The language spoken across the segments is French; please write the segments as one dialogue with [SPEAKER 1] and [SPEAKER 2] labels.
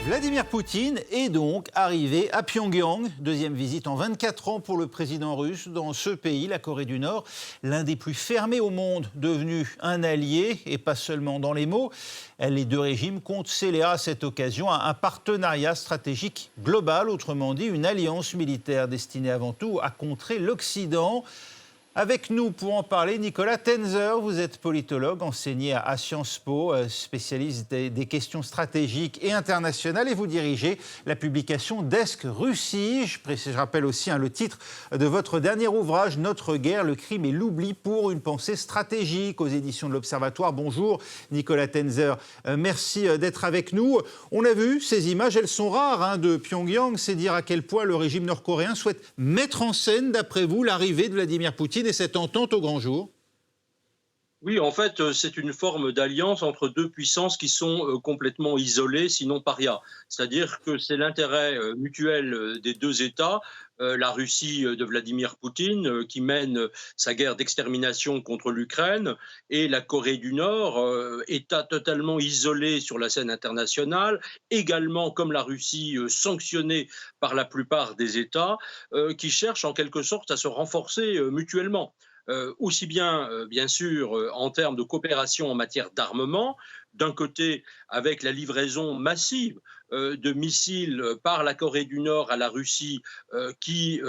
[SPEAKER 1] Vladimir Poutine est donc arrivé à Pyongyang. Deuxième visite en 24 ans pour le président russe dans ce pays, la Corée du Nord, l'un des plus fermés au monde, devenu un allié, et pas seulement dans les mots. Les deux régimes comptent sceller à cette occasion un partenariat stratégique global, autrement dit une alliance militaire destinée avant tout à contrer l'Occident. Avec nous pour en parler, Nicolas Tenzer, vous êtes politologue, enseigné à Sciences Po, spécialiste des questions stratégiques et internationales, et vous dirigez la publication Desk Russie. Je rappelle aussi le titre de votre dernier ouvrage, Notre guerre, le crime et l'oubli pour une pensée stratégique, aux éditions de l'Observatoire. Bonjour Nicolas Tenzer, merci d'être avec nous. On a vu ces images, elles sont rares de Pyongyang, c'est dire à quel point le régime nord-coréen souhaite mettre en scène, d'après vous, l'arrivée de Vladimir Poutine et cette entente au grand jour.
[SPEAKER 2] Oui, en fait, c'est une forme d'alliance entre deux puissances qui sont complètement isolées, sinon parias. C'est-à-dire que c'est l'intérêt mutuel des deux États, la Russie de Vladimir Poutine, qui mène sa guerre d'extermination contre l'Ukraine, et la Corée du Nord, État totalement isolé sur la scène internationale, également, comme la Russie, sanctionné par la plupart des États, qui cherchent en quelque sorte à se renforcer mutuellement. Aussi bien, bien sûr, en termes de coopération en matière d'armement, d'un côté avec la livraison massive de missiles par la Corée du Nord à la Russie, qui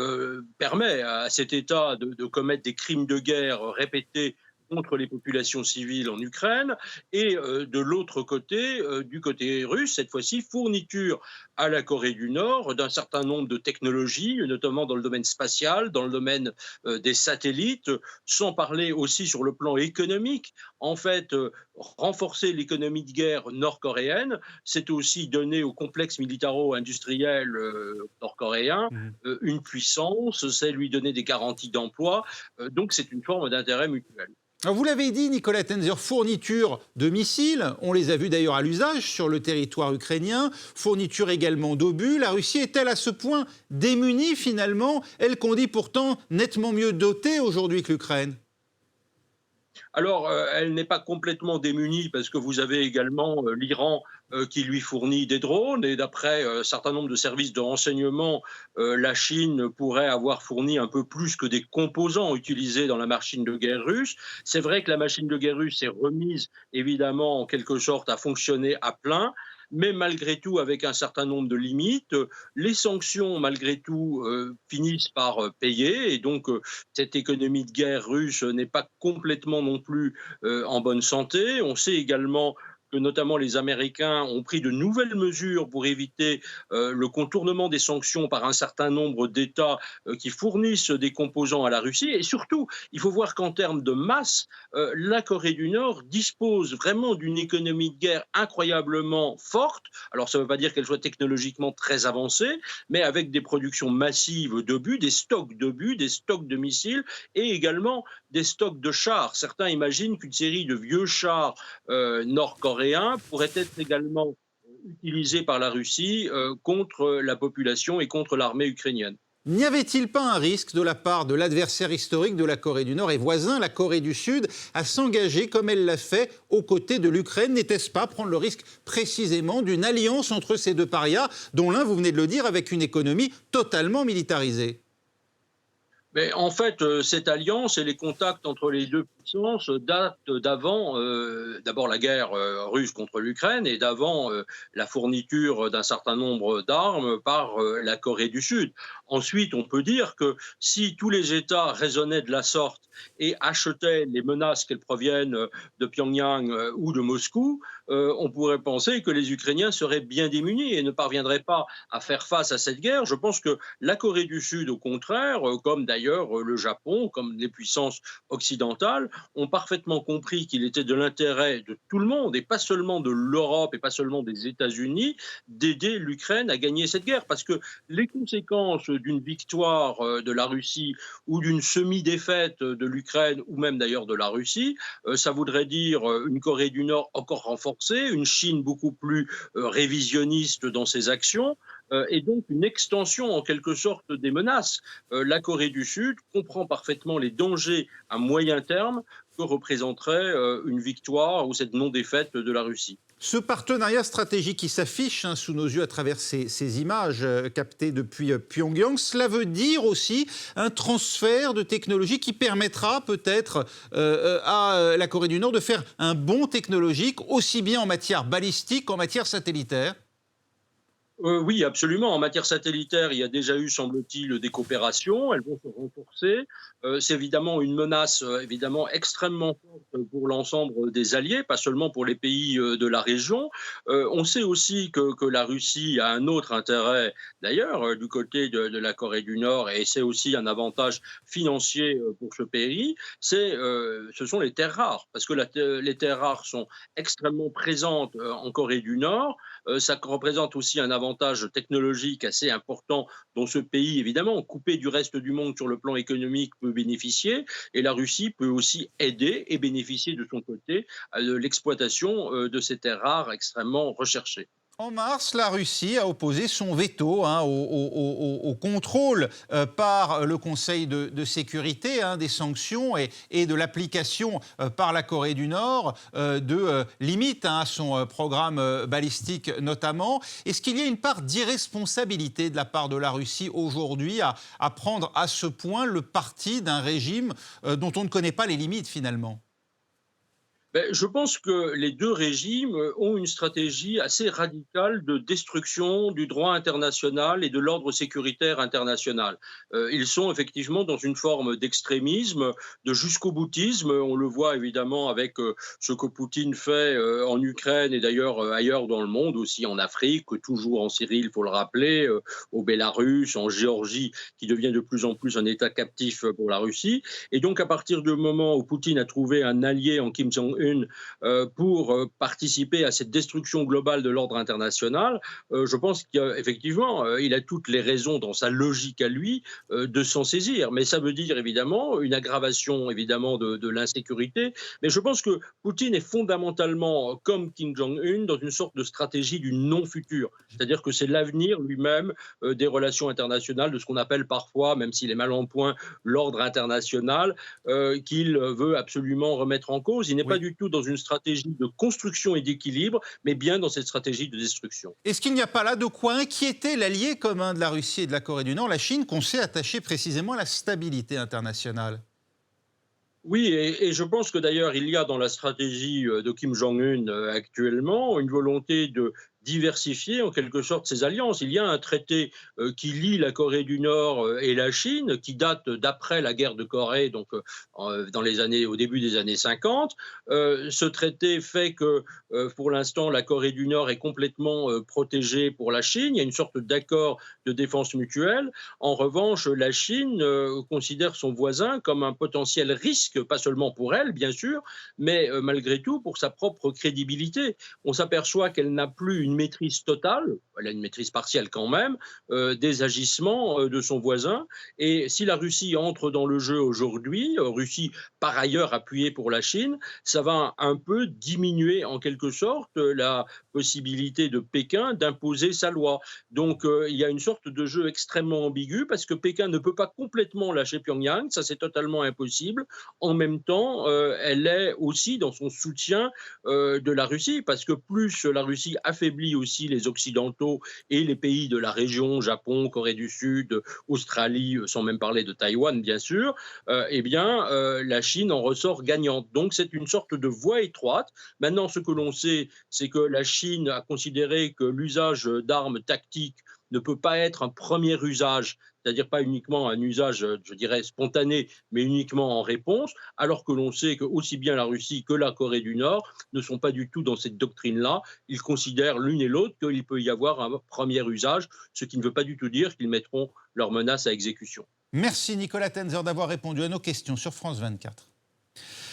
[SPEAKER 2] permet à cet État de commettre des crimes de guerre répétés contre les populations civiles en Ukraine, et de l'autre côté, du côté russe, cette fois-ci, fourniture à la Corée du Nord d'un certain nombre de technologies, notamment dans le domaine spatial, dans le domaine des satellites, sans parler aussi sur le plan économique. En fait, renforcer l'économie de guerre nord-coréenne, c'est aussi donner au complexe militaro-industriel nord-coréen une puissance, c'est lui donner des garanties d'emploi, donc c'est une forme d'intérêt mutuel.
[SPEAKER 1] Alors vous l'avez dit, Nicolas Tenzer, fourniture de missiles, on les a vus d'ailleurs à l'usage sur le territoire ukrainien, fourniture également d'obus. La Russie est-elle à ce point démunie finalement, elle qu'on dit pourtant nettement mieux dotée aujourd'hui que l'Ukraine ?
[SPEAKER 2] Alors, elle n'est pas complètement démunie parce que vous avez également l'Iran qui lui fournit des drones, et d'après un certain nombre de services de renseignement, la Chine pourrait avoir fourni un peu plus que des composants utilisés dans la machine de guerre russe. C'est vrai que la machine de guerre russe est remise évidemment en quelque sorte à fonctionner à plein, mais malgré tout avec un certain nombre de limites. Les sanctions, malgré tout, finissent par payer, et donc cette économie de guerre russe n'est pas complètement non plus en bonne santé. On sait également que notamment les Américains ont pris de nouvelles mesures pour éviter le contournement des sanctions par un certain nombre d'États qui fournissent des composants à la Russie. Et surtout, il faut voir qu'en termes de masse, la Corée du Nord dispose vraiment d'une économie de guerre incroyablement forte. Alors ça ne veut pas dire qu'elle soit technologiquement très avancée, mais avec des productions massives d'obus, des stocks d'obus, des stocks de missiles, et également des stocks de chars. Certains imaginent qu'une série de vieux chars nord-coréens pourrait être également utilisé par la Russie contre la population et contre l'armée ukrainienne.
[SPEAKER 1] N'y avait-il pas un risque de la part de l'adversaire historique de la Corée du Nord et voisin, la Corée du Sud, à s'engager comme elle l'a fait aux côtés de l'Ukraine? N'était-ce pas prendre le risque précisément d'une alliance entre ces deux parias, dont l'un, vous venez de le dire, avec une économie totalement militarisée?
[SPEAKER 2] Mais en fait, cette alliance et les contacts entre les deux puissances datent d'avant, d'abord la guerre russe contre l'Ukraine, et d'avant la fourniture d'un certain nombre d'armes par la Corée du Sud. Ensuite, on peut dire que si tous les États raisonnaient de la sorte et achetaient les menaces, qu'elles proviennent de Pyongyang ou de Moscou, on pourrait penser que les Ukrainiens seraient bien démunis et ne parviendraient pas à faire face à cette guerre. Je pense que la Corée du Sud, au contraire, comme d'ailleurs le Japon, comme les puissances occidentales, ont parfaitement compris qu'il était de l'intérêt de tout le monde, et pas seulement de l'Europe et pas seulement des États-Unis, d'aider l'Ukraine à gagner cette guerre. Parce que les conséquences d'une victoire de la Russie ou d'une semi-défaite de l'Ukraine, ou même d'ailleurs de la Russie, ça voudrait dire une Corée du Nord encore renforcée, une Chine beaucoup plus révisionniste dans ses actions, et donc une extension en quelque sorte des menaces. La Corée du Sud comprend parfaitement les dangers à moyen terme que représenterait une victoire ou cette non-défaite de la Russie.
[SPEAKER 1] Ce partenariat stratégique qui s'affiche sous nos yeux à travers ces images captées depuis Pyongyang, cela veut dire aussi un transfert de technologie qui permettra peut-être à la Corée du Nord de faire un bond technologique aussi bien en matière balistique qu'en matière satellitaire.
[SPEAKER 2] Oui, absolument. En matière satellitaire, il y a déjà eu, semble-t-il, des coopérations. Elles vont se renforcer. C'est évidemment une menace évidemment extrêmement forte pour l'ensemble des alliés, pas seulement pour les pays de la région. On sait aussi que la Russie a un autre intérêt, d'ailleurs, du côté de la Corée du Nord, et c'est aussi un avantage financier pour ce pays. Ce sont les terres rares, parce que les terres rares sont extrêmement présentes en Corée du Nord. Ça représente aussi un avantage technologique assez important dont ce pays, évidemment, coupé du reste du monde sur le plan économique, peut bénéficier. Et la Russie peut aussi aider et bénéficier de son côté de l'exploitation de ces terres rares extrêmement recherchées.
[SPEAKER 1] En mars, la Russie a opposé son veto au contrôle par le Conseil de sécurité des sanctions et de l'application par la Corée du Nord de limites à son programme balistique notamment. Est-ce qu'il y a une part d'irresponsabilité de la part de la Russie aujourd'hui à prendre à ce point le parti d'un régime dont on ne connaît pas les limites finalement ?
[SPEAKER 2] Je pense que les deux régimes ont une stratégie assez radicale de destruction du droit international et de l'ordre sécuritaire international. Ils sont effectivement dans une forme d'extrémisme, de jusqu'au-boutisme. On le voit évidemment avec ce que Poutine fait en Ukraine et d'ailleurs ailleurs dans le monde, aussi en Afrique, toujours en Syrie, il faut le rappeler, au Bélarus, en Géorgie, qui devient de plus en plus un État captif pour la Russie. Et donc à partir du moment où Poutine a trouvé un allié en Kim Jong-un pour participer à cette destruction globale de l'ordre international, je pense qu'effectivement, il a toutes les raisons dans sa logique à lui de s'en saisir. Mais ça veut dire évidemment une aggravation évidemment de l'insécurité. Mais je pense que Poutine est fondamentalement, comme Kim Jong-un, dans une sorte de stratégie du non-futur. C'est-à-dire que c'est l'avenir lui-même des relations internationales, de ce qu'on appelle parfois, même s'il est mal en point, l'ordre international, qu'il veut absolument remettre en cause. Il n'est pas du tout dans une stratégie de construction et d'équilibre, mais bien dans cette stratégie de destruction.
[SPEAKER 1] Est-ce qu'il n'y a pas là de quoi inquiéter l'allié commun de la Russie et de la Corée du Nord, la Chine, qu'on sait attacher précisément à la stabilité internationale ?
[SPEAKER 2] Oui, et je pense que d'ailleurs, il y a dans la stratégie de Kim Jong-un actuellement une volonté de diversifier en quelque sorte ses alliances. Il y a un traité qui lie la Corée du Nord et la Chine, qui date d'après la guerre de Corée, donc au début des années 50. Ce traité fait que pour l'instant, la Corée du Nord est complètement protégée pour la Chine. Il y a une sorte d'accord de défense mutuelle. En revanche, la Chine considère son voisin comme un potentiel risque, pas seulement pour elle, bien sûr, mais malgré tout pour sa propre crédibilité. On s'aperçoit qu'elle n'a plus une maîtrise totale, elle a une maîtrise partielle quand même, des agissements de son voisin. Et si la Russie entre dans le jeu aujourd'hui, Russie par ailleurs appuyée pour la Chine, ça va un peu diminuer en quelque sorte la possibilité de Pékin d'imposer sa loi. Donc il y a une sorte de jeu extrêmement ambigu parce que Pékin ne peut pas complètement lâcher Pyongyang, ça c'est totalement impossible. En même temps, elle est aussi dans son soutien de la Russie parce que plus la Russie affaiblit aussi les Occidentaux et les pays de la région, Japon, Corée du Sud, Australie, sans même parler de Taïwan, bien sûr, la Chine en ressort gagnante. Donc, c'est une sorte de voie étroite. Maintenant, ce que l'on sait, c'est que la Chine a considéré que l'usage d'armes tactiques ne peut pas être un premier usage, c'est-à-dire pas uniquement un usage, je dirais, spontané, mais uniquement en réponse, alors que l'on sait que aussi bien la Russie que la Corée du Nord ne sont pas du tout dans cette doctrine-là. Ils considèrent l'une et l'autre qu'il peut y avoir un premier usage, ce qui ne veut pas du tout dire qu'ils mettront leurs menaces à exécution.
[SPEAKER 1] Merci Nicolas Tenzer d'avoir répondu à nos questions sur France 24.